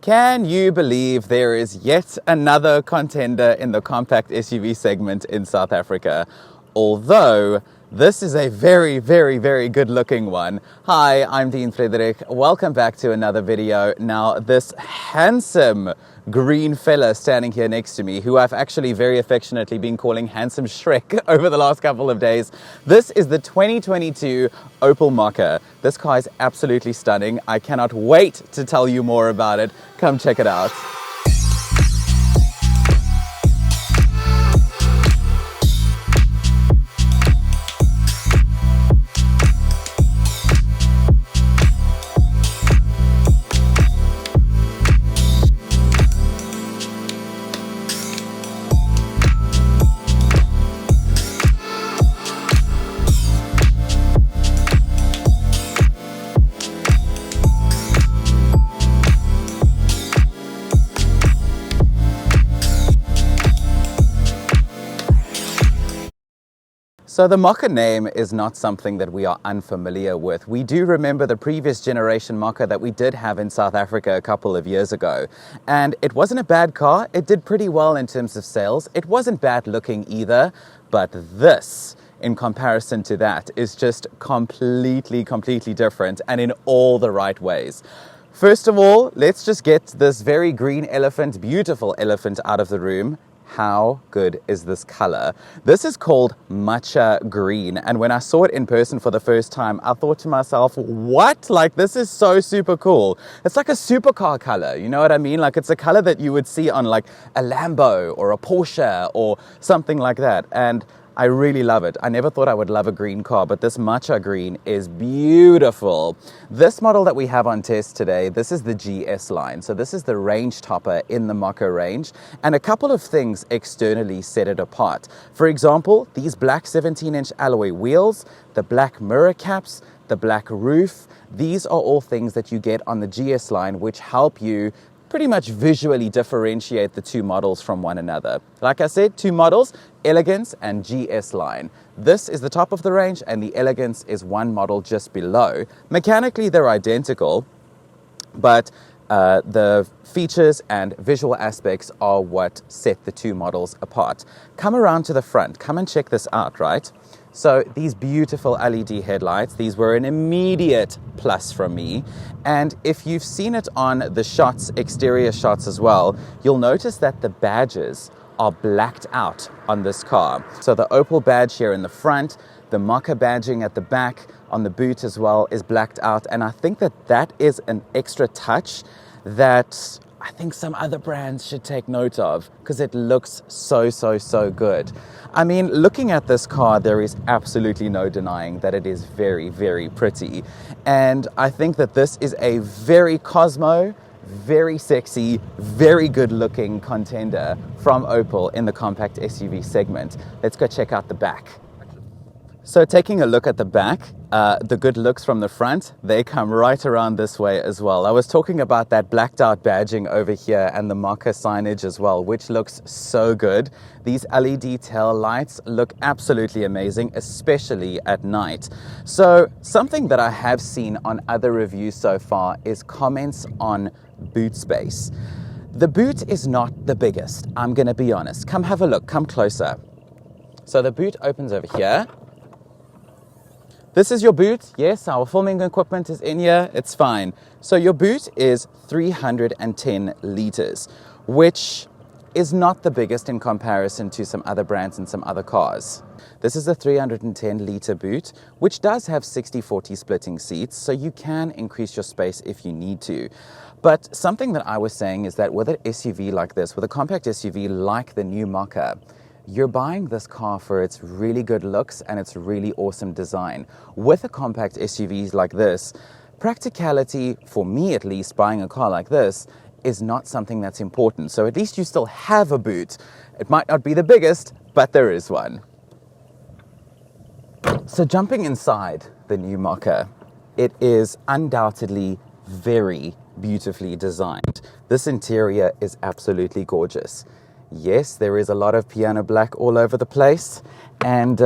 Can you believe there is yet another contender in the compact SUV segment in South Africa? Although this is a very, very, very good looking one. Hi, I'm Dean Friederich. Welcome back to another video. Now, this handsome green fella standing here next to me, who I've actually very affectionately been calling Handsome Shrek over the last couple of days. This is the 2022 Opel Mokka. This car is absolutely stunning. I cannot wait to tell you more about it. Come check it out. So the Mokka name is not something that we are unfamiliar with. We do remember the previous generation Mokka that we did have in South Africa a couple of years ago. And it wasn't a bad car. It did pretty well in terms of sales. It wasn't bad looking either. But this, in comparison to that, is just completely different and in all the right ways. First of all, let's just get this very green elephant, beautiful elephant out of the room. How good is this color? This is called matcha green. And when I saw it in person for the first time, I thought to myself, what? Like, this is so super cool. It's like a supercar color. You know what I mean? Like, it's a color that you would see on like a Lambo or a Porsche or something like that. And I really love it. I never thought I would love a green car, but this matcha green is beautiful. This model that we have on test today, this is the GS line. So this is the range topper in the Mokka range. And a couple of things externally set it apart. For example, these black 17-inch alloy wheels, the black mirror caps, the black roof. These are all things that you get on the GS line, which help you pretty much visually differentiate the two models from one another. Like I said, two models, Elegance and GS line. This is the top of the range and the Elegance is one model just below. Mechanically, they're identical, but the features and visual aspects are what set the two models apart. Come around to the front, come and check this out, right? So these beautiful LED headlights, these were an immediate plus from me. And if you've seen it on the shots, exterior shots as well, you'll notice that the badges are blacked out on this car. So the Opel badge here in the front, the Mokka badging at the back, on the boot as well, is blacked out. And I think that that is an extra touch that I think some other brands should take note of because it looks so good. I mean, looking at this car, there is absolutely no denying that it is very pretty. And I think that this is a very Cosmo, very sexy, very good looking contender from Opel in the compact SUV segment. Let's go check out the back. So taking a look at the back, the good looks from the front, they come right around this way as well. I was talking about that blacked out badging over here and the Mokka signage as well, which looks so good. These LED tail lights look absolutely amazing, especially at night. So something that I have seen on other reviews so far is comments on boot space. The boot is not the biggest, I'm gonna be honest. Come have a look, come closer. So the boot opens over here. This is your boot. Yes, our filming equipment is in here. It's fine. So your boot is 310 liters, which is not the biggest in comparison to some other brands and some other cars. This is a 310 liter boot, which does have 60-40 splitting seats, so you can increase your space if you need to. But something that I was saying is that with an SUV like this, with a compact SUV like the new Mokka, you're buying this car for its really good looks and its really awesome design. With a compact SUV like this, practicality, for me at least, buying a car like this, is not something that's important. So at least you still have a boot. It might not be the biggest, but there is one. So jumping inside the new Mokka, it is undoubtedly very beautifully designed. This interior is absolutely gorgeous. Yes, there is a lot of piano black all over the place, and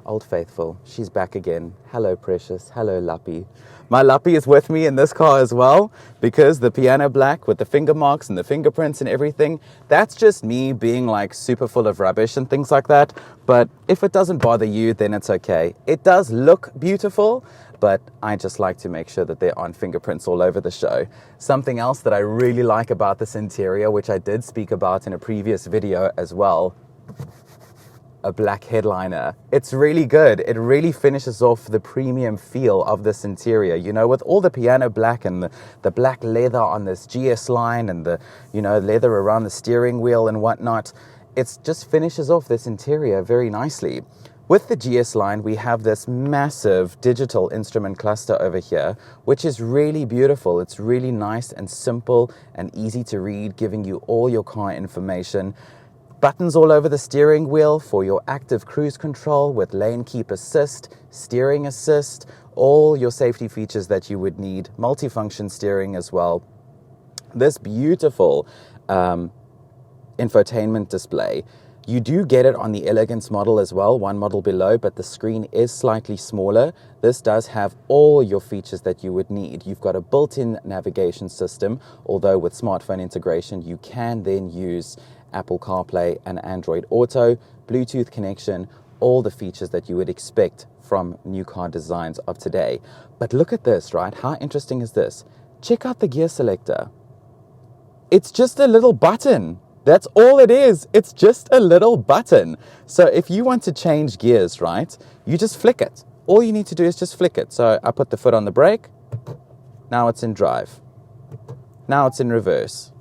Old Faithful, she's back again. Hello, Precious. Hello, Lappy. My Lappy is with me in this car as well, because the piano black with the finger marks and the fingerprints and everything, that's just me being like super full of rubbish and things like that. But if it doesn't bother you, then it's okay. It does look beautiful, but I just like to make sure that there aren't fingerprints all over the show. Something else that I really like about this interior, which I did speak about in a previous video as well, a black headliner. It's really good. It really finishes off the premium feel of this interior, you know, with all the piano black and the black leather on this GS line and the, you know, leather around the steering wheel and whatnot. It just finishes off this interior very nicely. With the GS line, we have this massive digital instrument cluster over here, which is really beautiful. It's really nice and simple and easy to read, giving you all your car information. Buttons all over the steering wheel for your active cruise control with lane keep assist, steering assist, all your safety features that you would need, multifunction steering as well. This beautiful infotainment display, you do get it on the Elegance model as well, one model below, but the screen is slightly smaller. This does have all your features that you would need. You've got a built-in navigation system, although with smartphone integration, you can then use Apple CarPlay and Android Auto, Bluetooth connection, all the features that you would expect from new car designs of today. But look at this, right? How interesting is this? Check out the gear selector. It's just a little button. That's all it is. It's just a little button. So if you want to change gears, right, you just flick it. All you need to do is just flick it. So I put the foot on the brake. Now it's in drive. Now it's in reverse.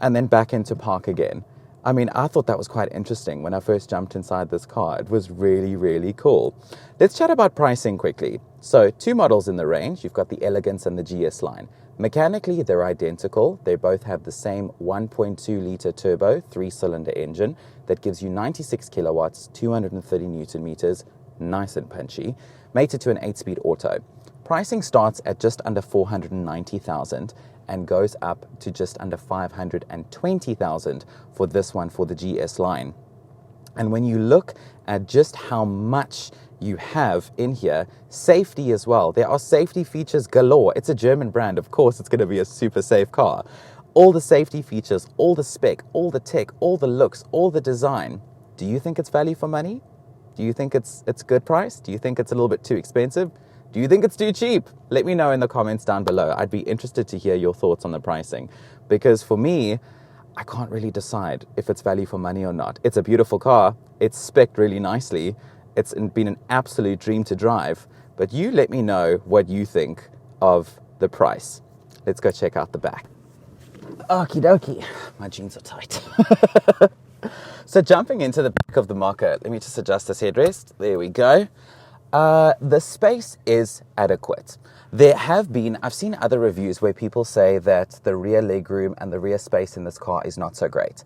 And then back into park again. I mean, I thought that was quite interesting when I first jumped inside this car. It was really, really cool. Let's chat about pricing quickly. So, two models in the range. You've got the Elegance and the GS line. Mechanically, they're identical. They both have the same 1.2-litre turbo, 3-cylinder engine that gives you 96 kilowatts, 230 newton meters, nice and punchy, mated to an 8-speed auto. Pricing starts at just under 490,000 and goes up to just under 520,000 for this one for the GS line. And when you look at just how much you have in here, safety as well. There are safety features galore. It's a German brand, of course it's going to be a super safe car. All the safety features, all the spec, all the tech, all the looks, all the design. Do you think it's value for money? Do you think it's good price? Do you think it's a little bit too expensive? Do you think it's too cheap? Let me know in the comments down below. I'd be interested to hear your thoughts on the pricing, because for me, I can't really decide if it's value for money or not. It's a beautiful car. It's spec'd really nicely. It's been an absolute dream to drive, but you let me know what you think of the price. Let's go check out the back. Okie dokie. My jeans are tight. So jumping into the back of the Mokka, let me just adjust this headrest. There we go. The space is adequate. I've seen other reviews where people say that the rear legroom and the rear space in this car is not so great.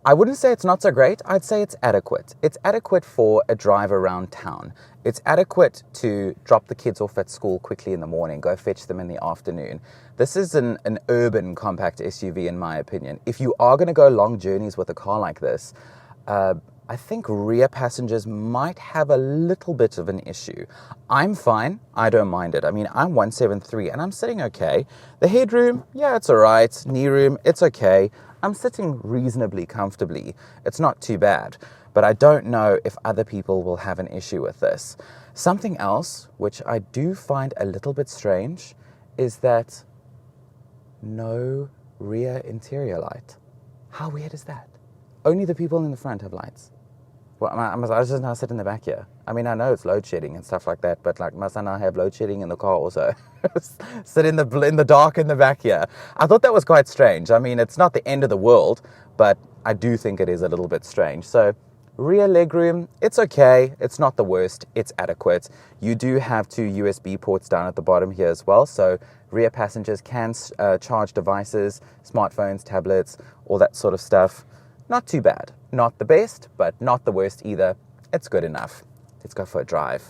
I wouldn't say it's not so great. I'd say it's adequate. It's adequate for a drive around town. It's adequate to drop the kids off at school quickly in the morning, go fetch them in the afternoon. This is an urban compact SUV in my opinion. If you are going to go long journeys with a car like this, I think rear passengers might have a little bit of an issue. I'm fine. I don't mind it. I mean, I'm 173 and I'm sitting okay. The headroom, yeah, it's all right. Knee room, it's okay. I'm sitting reasonably comfortably. It's not too bad. But I don't know if other people will have an issue with this. Something else, which I do find a little bit strange, is that no rear interior light. How weird is that? Only the people in the front have lights. Well, I was just now sit in the back here. I mean, I know it's load shedding and stuff like that, but like, must I now have load shedding in the car also? Sit in the dark in the back here. I thought that was quite strange. I mean, it's not the end of the world, but I do think it is a little bit strange. So, rear legroom, it's okay. It's not the worst. It's adequate. You do have two USB ports down at the bottom here as well, so rear passengers can charge devices, smartphones, tablets, all that sort of stuff. Not too bad. Not the best, but not the worst either. It's good enough. Let's go for a drive.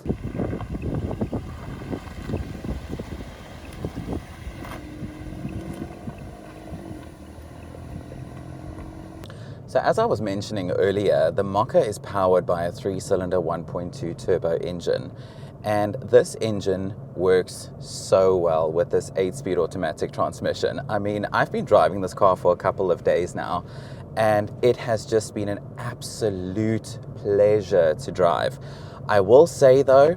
So as I was mentioning earlier, the Mokka is powered by a 3-cylinder 1.2 turbo engine. And this engine works so well with this 8-speed automatic transmission. I mean, I've been driving this car for a couple of days now, and it has just been an absolute pleasure to drive. I will say though,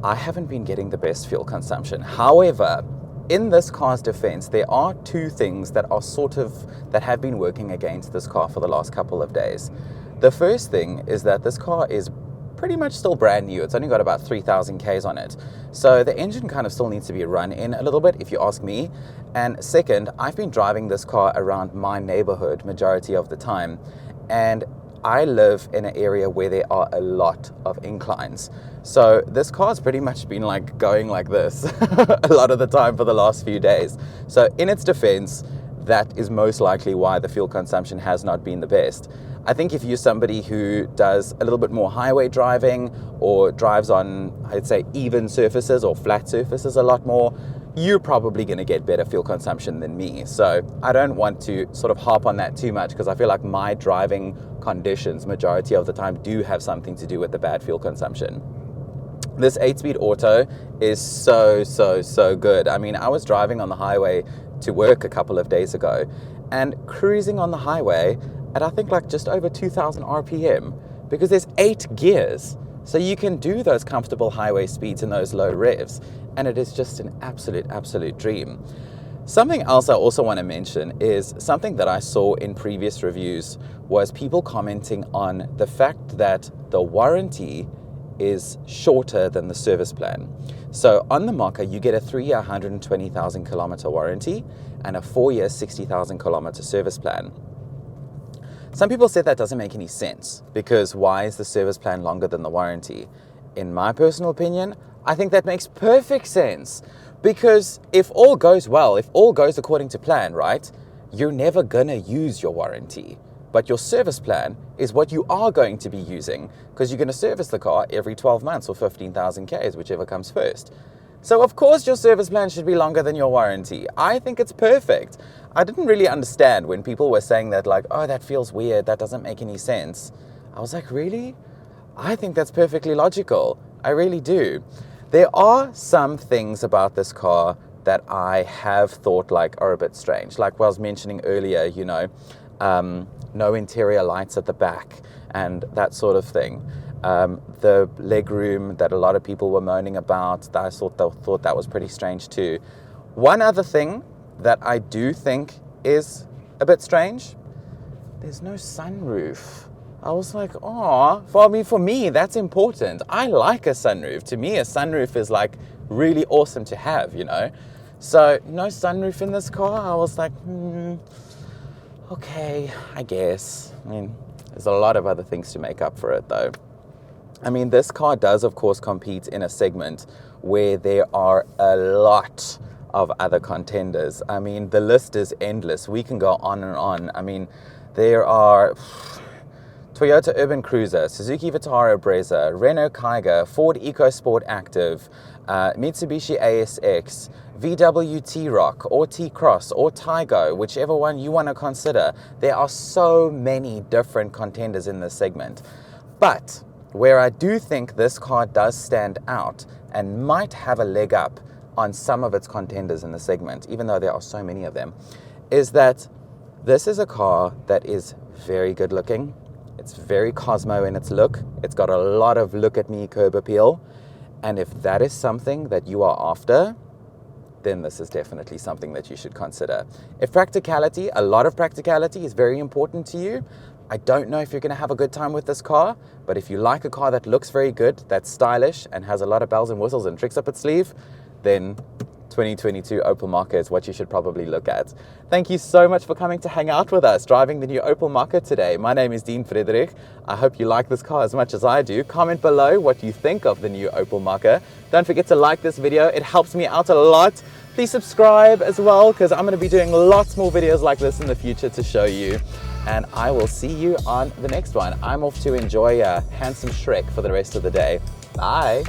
I haven't been getting the best fuel consumption. However, in this car's defense, there are two things that have been working against this car for the last couple of days. The first thing is that this car is pretty much still brand new. It's only got about 3,000 Ks on it. So the engine kind of still needs to be run in a little bit, if you ask me. And second, I've been driving this car around my neighborhood majority of the time. And I live in an area where there are a lot of inclines. So this car's pretty much been like going like this a lot of the time for the last few days. So in its defense, that is most likely why the fuel consumption has not been the best. I think if you're somebody who does a little bit more highway driving or drives on, I'd say, even surfaces or flat surfaces a lot more, you're probably going to get better fuel consumption than me. So I don't want to sort of harp on that too much, because I feel like my driving conditions majority of the time do have something to do with the bad fuel consumption. This 8-speed auto is so good. I mean, I was driving on the highway to work a couple of days ago and cruising on the highway at I think like just over 2,000 RPM, because there's 8 gears. So you can do those comfortable highway speeds and those low revs, and it is just an absolute dream. Something else I also want to mention is something that I saw in previous reviews was people commenting on the fact that the warranty is shorter than the service plan. So on the Mokka, you get a 3-year 120,000 kilometer warranty and a 4-year 60,000 kilometer service plan. Some people said that doesn't make any sense, because why is the service plan longer than the warranty? In my personal opinion, I think that makes perfect sense, because if all goes well, if all goes according to plan, right, you're never gonna use your warranty. But your service plan is what you are going to be using, because you're going to service the car every 12 months or 15,000 Ks, whichever comes first. So of course your service plan should be longer than your warranty. I think it's perfect. I didn't really understand when people were saying that, like, oh, that feels weird, that doesn't make any sense. I was like, really? I think that's perfectly logical. I really do. There are some things about this car that I have thought like are a bit strange. Like what I was mentioning earlier, you know, no interior lights at the back and that sort of thing. The legroom that a lot of people were moaning about, I thought that was pretty strange too. One other thing that I do think is a bit strange, there's no sunroof. I was like, oh, for me, that's important. I like a sunroof. To me, a sunroof is like really awesome to have, you know? So no sunroof in this car. I was like, okay, I guess. I mean, there's a lot of other things to make up for it though. I mean, this car does, of course, compete in a segment where there are a lot of other contenders. I mean, the list is endless. We can go on and on. I mean, there are Toyota Urban Cruiser, Suzuki Vitara Brezza, Renault Kiger, Ford EcoSport Active, Mitsubishi ASX, VW T-Roc or T-Cross or Taigo, whichever one you want to consider. There are so many different contenders in this segment. But where I do think this car does stand out and might have a leg up on some of its contenders in the segment, even though there are so many of them, is that this is a car that is very good looking. It's very Cosmo in its look. It's got a lot of look at me curb appeal. And if that is something that you are after, then this is definitely something that you should consider. If practicality, a lot of practicality is very important to you, I don't know if you're going to have a good time with this car, but if you like a car that looks very good, that's stylish and has a lot of bells and whistles and tricks up its sleeve, then 2022 Opel Mokka is what you should probably look at. Thank you so much for coming to hang out with us, driving the new Opel Mokka today. My name is Friederich. I hope you like this car as much as I do. Comment below what you think of the new Opel Mokka. Don't forget to like this video. It helps me out a lot. Please subscribe as well, because I'm going to be doing lots more videos like this in the future to show you. And I will see you on the next one. I'm off to enjoy a handsome Shrek for the rest of the day. Bye.